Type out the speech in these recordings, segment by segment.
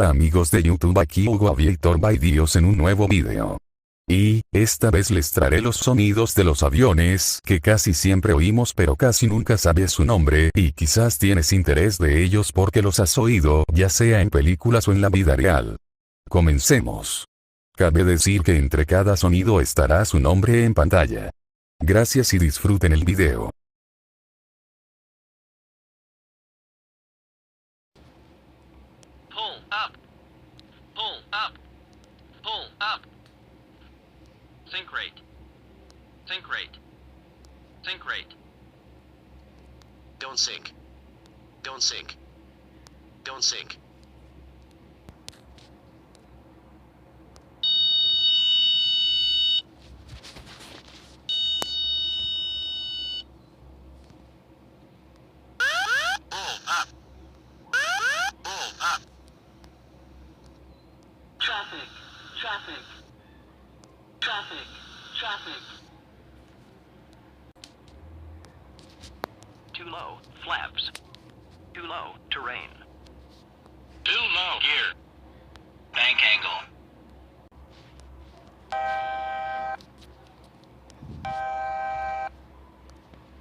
Hola amigos de YouTube, aquí Hugo Aviator Vídeos en un nuevo video. Y, esta vez les traeré los sonidos de los aviones que casi siempre oímos pero casi nunca sabes su nombre y quizás tienes interés de ellos porque los has oído ya sea en películas o en la vida real. Comencemos. Cabe decir que entre cada sonido estará su nombre en pantalla. Gracias y disfruten el video. Pull up, pull up, pull up. Sink rate, sink rate, sink rate. Don't sink. Don't sink. Don't sink. Pull up, pull up. Traffic, traffic, traffic, traffic. Too low, flaps. Too low, terrain. Too low, gear. Bank angle.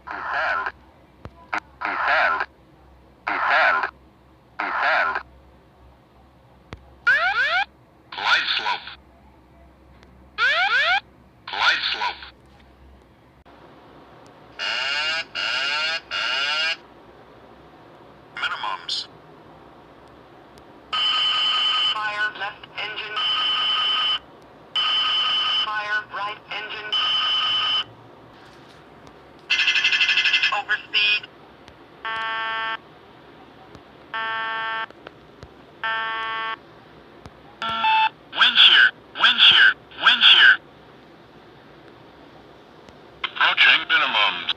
Descend. Descend. Descend. Descend. Glide slope. Glide slope. Minimums. Fire left engine. Fire right engine. Overspeed. Wind shear. Wind shear. Wind shear. Approaching minimums.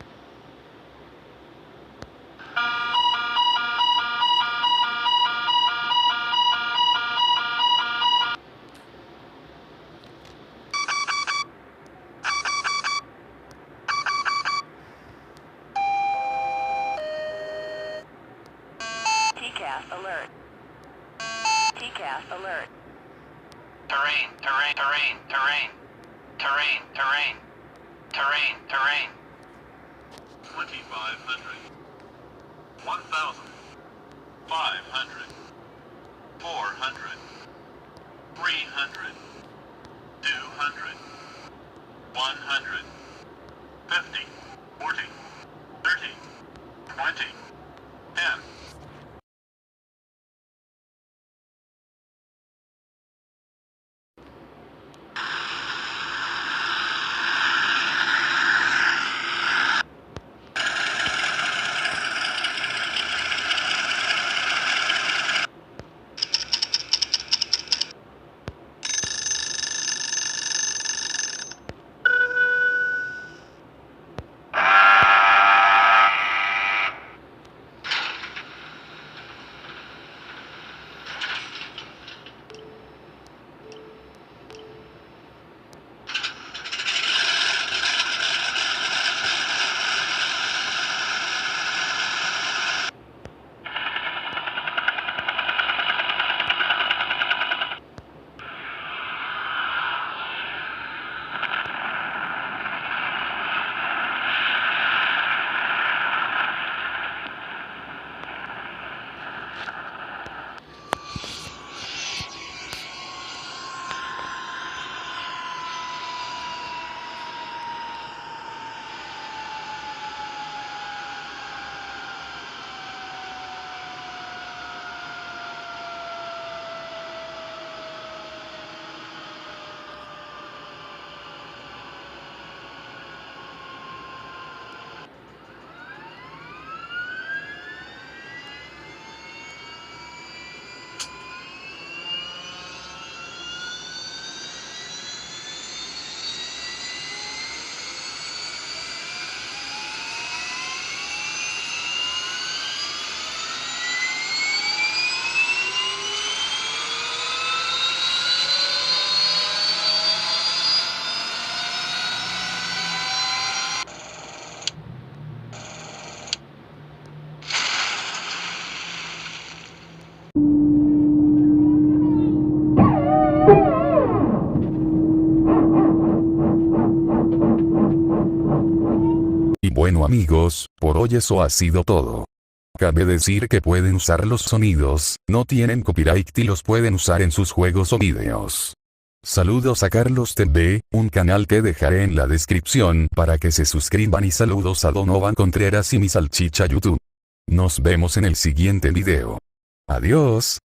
TCAS alert. TCAS alert. Terrain, terrain, terrain, terrain. Terrain, terrain. Terrain, terrain. 2,500. 1,000. 500. 400. 300. 200. 100. 50. 40. 30. 20. 10. Bueno amigos, por hoy eso ha sido todo. Cabe decir que pueden usar los sonidos, no tienen copyright y los pueden usar en sus juegos o videos. Saludos a Carlos TV, un canal que dejaré en la descripción para que se suscriban y saludos a Donovan Contreras y mi salchicha YouTube. Nos vemos en el siguiente video. Adiós.